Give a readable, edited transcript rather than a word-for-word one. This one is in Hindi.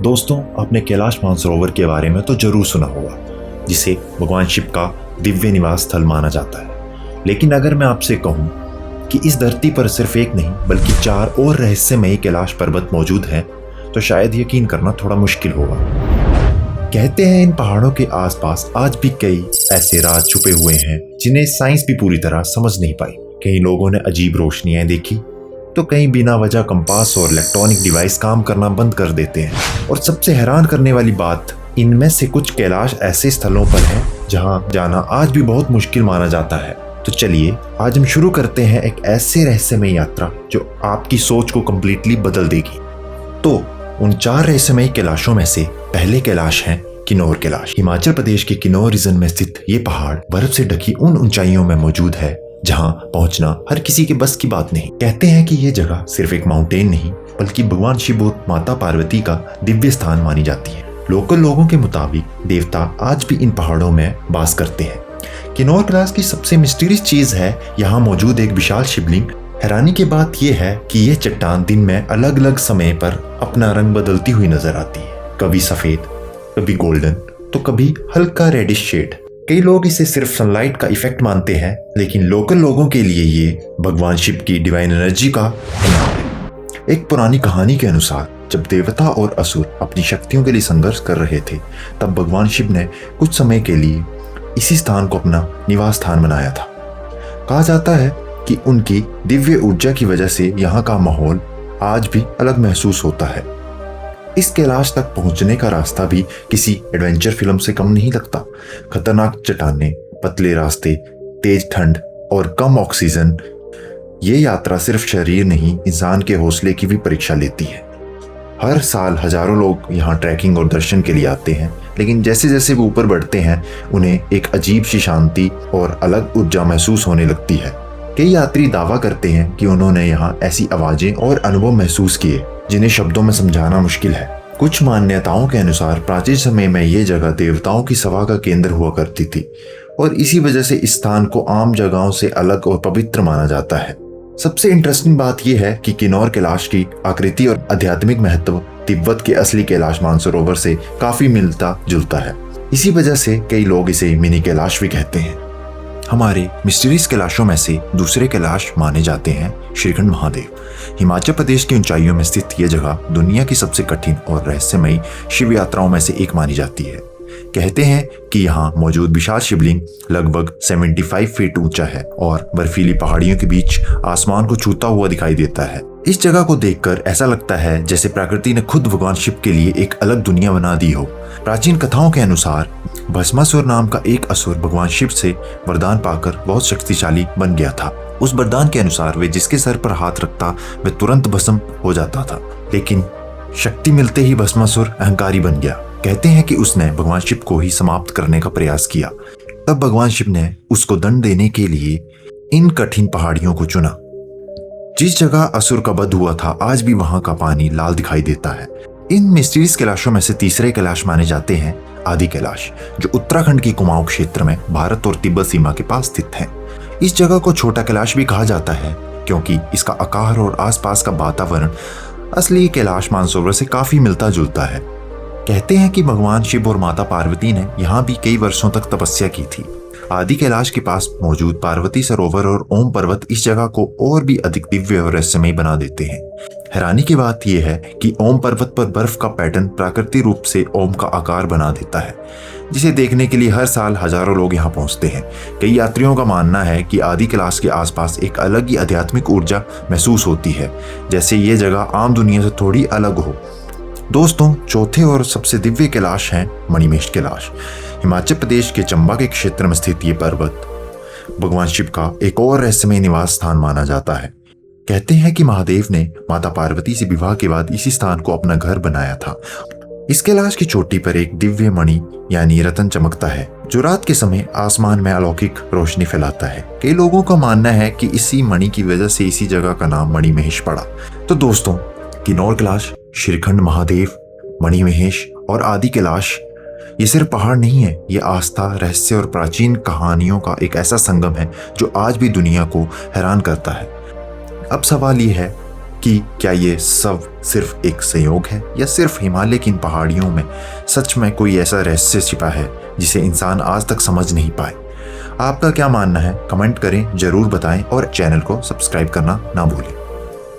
दोस्तों, आपने कैलाश मानसरोवर के बारे में तो जरूर सुना होगा, जिसे भगवान शिव का दिव्य निवास स्थल माना जाता है। लेकिन अगर मैं आपसे कहूं कि इस धरती पर सिर्फ एक नहीं बल्कि 4 और रहस्यमयी कैलाश पर्वत मौजूद हैं, तो शायद यकीन करना थोड़ा मुश्किल होगा। कहते हैं इन पहाड़ों के आसपास आज भी कई ऐसे राज छुपे हुए हैं जिन्हें साइंस भी पूरी तरह समझ नहीं पाई। कई लोगों ने अजीब रोशनियां देखी, तो कहीं बिना वजह कंपास और इलेक्ट्रॉनिक डिवाइस काम करना बंद कर देते हैं। और सबसे हैरान करने वाली बात, इनमें से कुछ कैलाश ऐसे स्थलों पर हैं जहां जाना आज भी बहुत मुश्किल माना जाता है। तो चलिए आज हम शुरू करते हैं एक ऐसे रहस्यमय यात्रा जो आपकी सोच को कंप्लीटली बदल देगी। तो उन 4 रहस्यमय कैलाशों में से पहले कैलाश है किन्नौर कैलाश। हिमाचल प्रदेश के किन्नौर रीजन में स्थित ये पहाड़ बर्फ से ढकी उन ऊंचाइयों में मौजूद है जहां पहुंचना हर किसी के बस की बात नहीं। कहते हैं कि ये जगह सिर्फ एक माउंटेन नहीं बल्कि भगवान शिव और माता पार्वती का दिव्य स्थान मानी जाती है। लोकल लोगों के मुताबिक देवता आज भी इन पहाड़ों में वास करते हैं। किन्नौर कैलाश की सबसे मिस्टीरियस चीज है यहाँ मौजूद एक विशाल शिवलिंग। हैरानी की बात यह है कि यह चट्टान दिन में अलग अलग समय पर अपना रंग बदलती हुई नजर आती है, कभी सफेद, कभी गोल्डन, तो कभी हल्का रेडिश शेड। कई लोग इसे सिर्फ सनलाइट का इफेक्ट मानते हैं, लेकिन लोकल लोगों के लिए ये भगवान शिव की डिवाइन एनर्जी का इनाम है। एक पुरानी कहानी के अनुसार जब देवता और असुर अपनी शक्तियों के लिए संघर्ष कर रहे थे, तब भगवान शिव ने कुछ समय के लिए इसी स्थान को अपना निवास स्थान बनाया था। कहा जाता है कि उनकी दिव्य ऊर्जा की वजह से यहाँ का माहौल आज भी अलग महसूस होता है। इस कैलाश तक पहुंचने का रास्ता भी किसी एडवेंचर फिल्म से कम नहीं लगता। खतरनाक चट्टानें, पतले रास्ते, तेज ठंड और कम ऑक्सीजन, ये यात्रा सिर्फ शरीर नहीं इंसान के हौसले की भी परीक्षा लेती है। हर साल हजारों लोग यहाँ ट्रैकिंग और दर्शन के लिए आते हैं, लेकिन जैसे जैसे वो ऊपर बढ़ते हैं उन्हें एक अजीब सी शांति और अलग ऊर्जा महसूस होने लगती है। कई यात्री दावा करते हैं कि उन्होंने यहाँ ऐसी आवाजें और अनुभव महसूस किए जिन्हें शब्दों में समझाना मुश्किल है। कुछ मान्यताओं के अनुसार प्राचीन समय में ये जगह देवताओं की सभा का केंद्र हुआ करती थी और इसी वजह से इस स्थान को आम जगहों से अलग और पवित्र माना जाता है। सबसे इंटरेस्टिंग बात यह है कि किन्नौर कैलाश की आकृति और आध्यात्मिक महत्व तिब्बत के असली कैलाश मानसरोवर से काफी मिलता जुलता है। इसी वजह से कई लोग इसे मिनी कैलाश भी कहते हैं। हमारे मिस्टीरियस कैलाशों में से दूसरे कैलाश माने जाते हैं श्रीखंड महादेव। हिमाचल प्रदेश की ऊंचाइयों में स्थित यह जगह दुनिया की सबसे कठिन और रहस्यमयी शिव यात्राओं में से एक मानी जाती है। कहते हैं कि यहाँ मौजूद विशाल शिवलिंग लगभग 75 फीट ऊंचा है और बर्फीली पहाड़ियों के बीच आसमान को छूता हुआ दिखाई देता है। इस जगह को देखकर ऐसा लगता है जैसे प्रकृति ने खुद भगवान शिव के लिए एक अलग दुनिया बना दी हो। प्राचीन कथाओं के अनुसार भस्मासुर नाम का एक असुर भगवान शिव से वरदान पाकर बहुत शक्तिशाली बन गया था। उस वरदान के अनुसार वे जिसके सर पर हाथ रखता वे तुरंत भस्म हो जाता था, लेकिन शक्ति मिलते ही भस्मासुर अहंकारी बन गया। कहते हैं कि उसने भगवान शिव को ही समाप्त करने का प्रयास किया। तब भगवान शिव ने उसको दंड देने के लिए इन कठिन पहाड़ियों को चुना। जिस जगह असुर का वध हुआ था आज भी वहां का पानी लाल दिखाई देता है। इन मिस्टीरियस कैलाशों में से तीसरे कैलाश माने जाते हैं आदि कैलाश, जो उत्तराखंड की कुमाऊं क्षेत्र में भारत और तिब्बत सीमा के पास स्थित है। इस जगह को छोटा कैलाश भी कहा जाता है क्योंकि इसका आकार और आसपास का वातावरण असली कैलाश मानसरोवर से काफी मिलता जुलता है। कहते हैं कि भगवान शिव और माता पार्वती ने यहाँ भी कई वर्षों तक तपस्या की थी। आदि कैलाश के पास मौजूद पार्वती सरोवर और ओम पर्वत इस जगह को और भी अधिक दिव्य और रहस्यमय बना देते हैं। हैरानी की बात यह है कि ओम पर्वत पर बर्फ का पैटर्न प्राकृतिक रूप से ओम का आकार बना देता है, जिसे देखने के लिए हर साल हजारों लोग यहाँ पहुंचते हैं। कई यात्रियों का मानना है कि आदि कैलाश के आसपास एक अलग ही आध्यात्मिक ऊर्जा महसूस होती है, जैसे ये जगह आम दुनिया से थोड़ी अलग हो। दोस्तों, चौथे और सबसे दिव्य कैलाश है मणिमहेश कैलाश। हिमाचल प्रदेश के चंबा के क्षेत्र में स्थित ये पर्वत भगवान शिव का एक और रहस्यमय निवास स्थान माना जाता है। कहते हैं कि महादेव ने माता पार्वती से विवाह के बाद इसी स्थान को अपना घर बनाया था। इस कैलाश की चोटी पर एक दिव्य मणि यानी रतन चमकता है, जो रात के समय आसमान में अलौकिक रोशनी फैलाता है। कई लोगों का मानना है कि इसी मणि की वजह से इसी जगह का नाम मणिमहेश पड़ा। तो दोस्तों, किन्नौर कैलाश, श्रीखंड महादेव, मणिमहेश और आदि कैलाश ये सिर्फ पहाड़ नहीं है, ये आस्था, रहस्य और प्राचीन कहानियों का एक ऐसा संगम है जो आज भी दुनिया को हैरान करता है। अब सवाल ये है कि क्या ये सब सिर्फ एक संयोग है या सिर्फ हिमालय की इन पहाड़ियों में सच में कोई ऐसा रहस्य छिपा है जिसे इंसान आज तक समझ नहीं पाए। आपका क्या मानना है कमेंट करें, जरूर बताएं और चैनल को सब्सक्राइब करना ना भूलें।